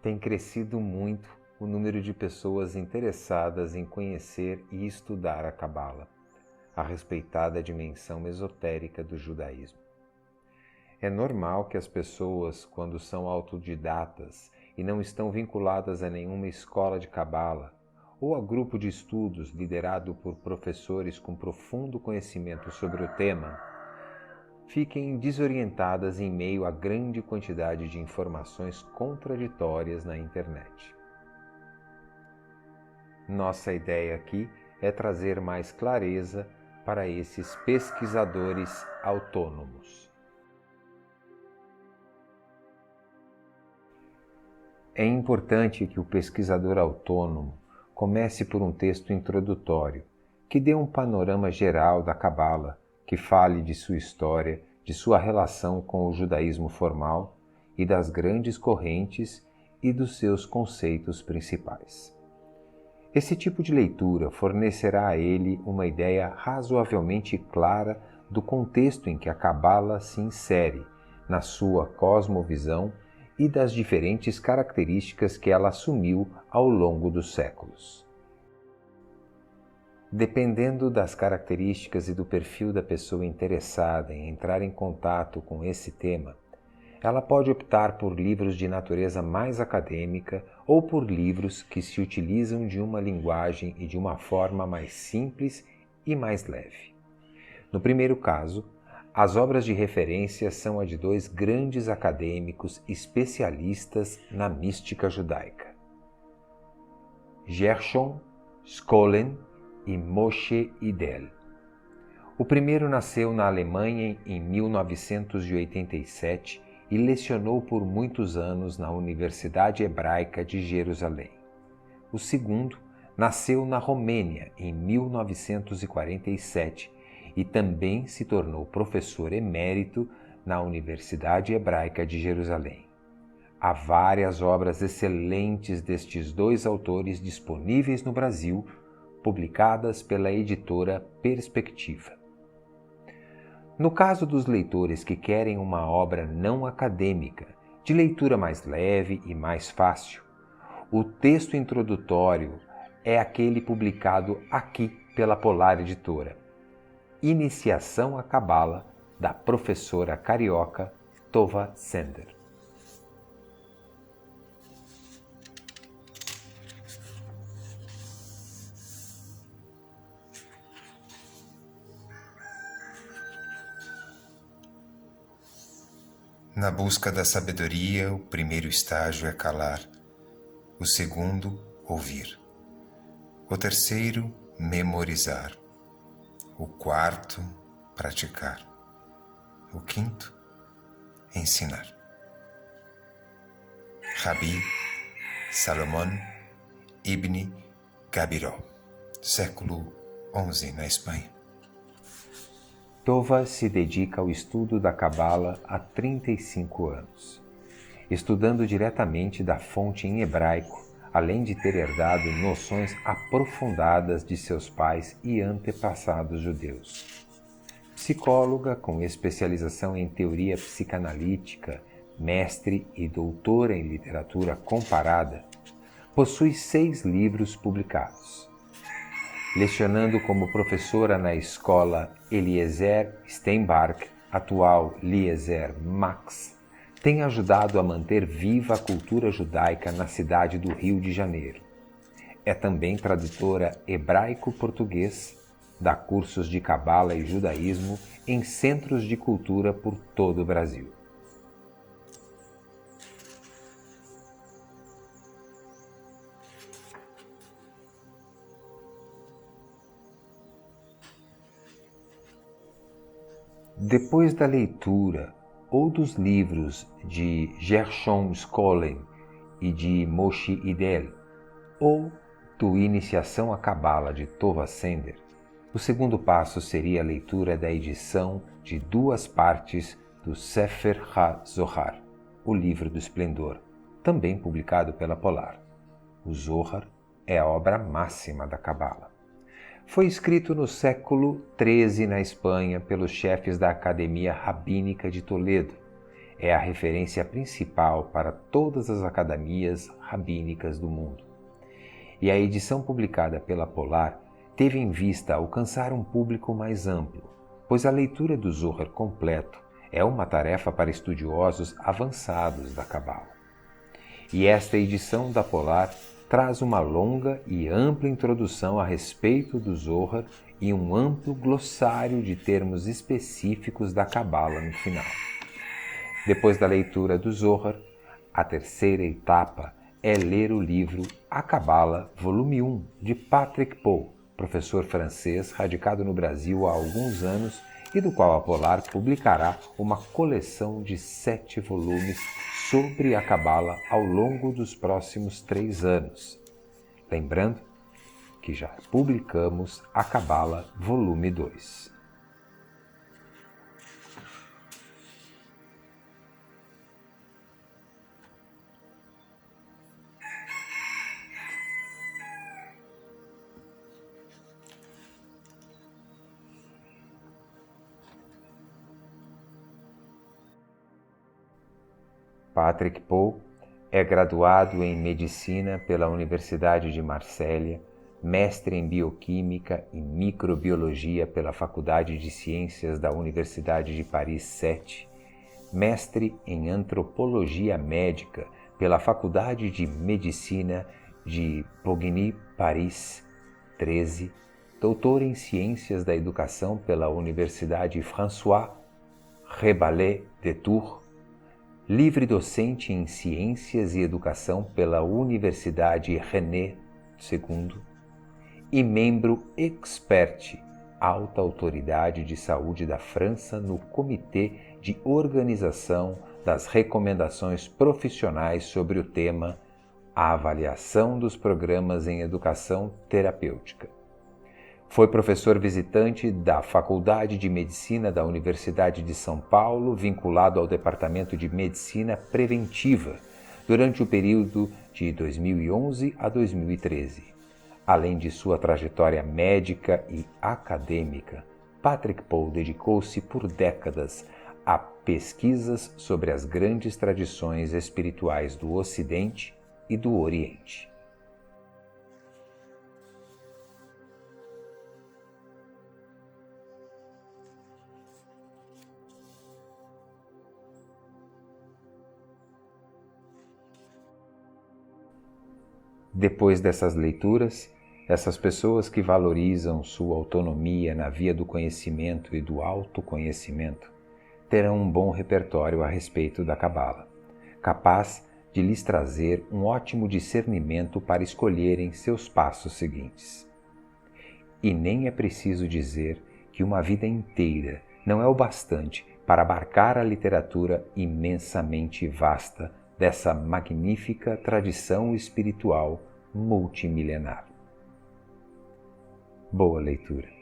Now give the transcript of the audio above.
Tem crescido muito o número de pessoas interessadas em conhecer e estudar a Cabala, a respeitada dimensão esotérica do judaísmo. É normal que as pessoas, quando são autodidatas e não estão vinculadas a nenhuma escola de Cabala ou a grupo de estudos liderado por professores com profundo conhecimento sobre o tema, fiquem desorientadas em meio à grande quantidade de informações contraditórias na internet. Nossa ideia aqui é trazer mais clareza para esses pesquisadores autônomos. É importante que o pesquisador autônomo comece por um texto introdutório, que dê um panorama geral da Cabala, que fale de sua história, de sua relação com o judaísmo formal e das grandes correntes e dos seus conceitos principais. Esse tipo de leitura fornecerá a ele uma ideia razoavelmente clara do contexto em que a Cabala se insere, na sua cosmovisão e das diferentes características que ela assumiu ao longo dos séculos. Dependendo das características e do perfil da pessoa interessada em entrar em contato com esse tema, ela pode optar por livros de natureza mais acadêmica ou por livros que se utilizam de uma linguagem e de uma forma mais simples e mais leve. No primeiro caso, as obras de referência são a de dois grandes acadêmicos especialistas na mística judaica: Gershom Scholem e Moshe Idel. O primeiro nasceu na Alemanha em 1987 e lecionou por muitos anos na Universidade Hebraica de Jerusalém. O segundo nasceu na Romênia em 1947 e também se tornou professor emérito na Universidade Hebraica de Jerusalém. Há várias obras excelentes destes dois autores disponíveis no Brasil, publicadas pela editora Perspectiva. No caso dos leitores que querem uma obra não acadêmica, de leitura mais leve e mais fácil, o texto introdutório é aquele publicado aqui pela Polar Editora, Iniciação à Cabala, da professora carioca Tova Sender. Na busca da sabedoria, o primeiro estágio é calar, o segundo, ouvir, o terceiro, memorizar, o quarto, praticar, o quinto, ensinar. Rabbi Salomon Ibn Gabirol, século XI, na Espanha. Tova se dedica ao estudo da Cabala há 35 anos, estudando diretamente da fonte em hebraico, além de ter herdado noções aprofundadas de seus pais e antepassados judeus. Psicóloga com especialização em teoria psicanalítica, mestre e doutora em literatura comparada, possui 6 livros publicados. Lecionando como professora na escola Eliezer Steinbach, atual Eliezer Max, tem ajudado a manter viva a cultura judaica na cidade do Rio de Janeiro. É também tradutora hebraico-português, dá cursos de Cabala e judaísmo em centros de cultura por todo o Brasil. Depois da leitura ou dos livros de Gershom Scholem e de Moshe Idel, ou do Iniciação à Cabala de Tova Sender, o segundo passo seria a leitura da edição de 2 partes do Sefer HaZohar, o Livro do Esplendor, também publicado pela Polar. O Zohar é a obra máxima da Cabala. Foi escrito no século XIII na Espanha pelos chefes da Academia Rabínica de Toledo. é a referência principal para todas as academias rabínicas do mundo. E a edição publicada pela Polar teve em vista alcançar um público mais amplo, pois a leitura do Zohar completo é uma tarefa para estudiosos avançados da Cabala. E esta edição da Polar traz uma longa e ampla introdução a respeito do Zohar e um amplo glossário de termos específicos da Cabala no final. Depois da leitura do Zohar, a terceira etapa é ler o livro A Cabala, volume 1, de Patrick Paul, professor francês radicado no Brasil há alguns anos e do qual a Polar publicará uma coleção de 7 volumes sobre a Cabala ao longo dos próximos 3 anos. Lembrando que já publicamos a Cabala, volume 2. Patrick Paul é graduado em Medicina pela Universidade de Marsella, mestre em Bioquímica e Microbiologia pela Faculdade de Ciências da Universidade de Paris 7, mestre em Antropologia Médica pela Faculdade de Medicina de Bogny, Paris 13, doutor em Ciências da Educação pela Universidade François Rabelais de Tours, livre docente em Ciências e Educação pela Universidade René II e membro expert, alta autoridade de saúde da França no Comitê de Organização das Recomendações Profissionais sobre o tema A Avaliação dos Programas em Educação Terapêutica. Foi professor visitante da Faculdade de Medicina da Universidade de São Paulo, vinculado ao Departamento de Medicina Preventiva, durante o período de 2011 a 2013. Além de sua trajetória médica e acadêmica, Patrick Paul dedicou-se por décadas a pesquisas sobre as grandes tradições espirituais do Ocidente e do Oriente. Depois dessas leituras, essas pessoas que valorizam sua autonomia na via do conhecimento e do autoconhecimento terão um bom repertório a respeito da Cabala, capaz de lhes trazer um ótimo discernimento para escolherem seus passos seguintes. E nem é preciso dizer que uma vida inteira não é o bastante para abarcar a literatura imensamente vasta dessa magnífica tradição espiritual multimilenar. Boa leitura.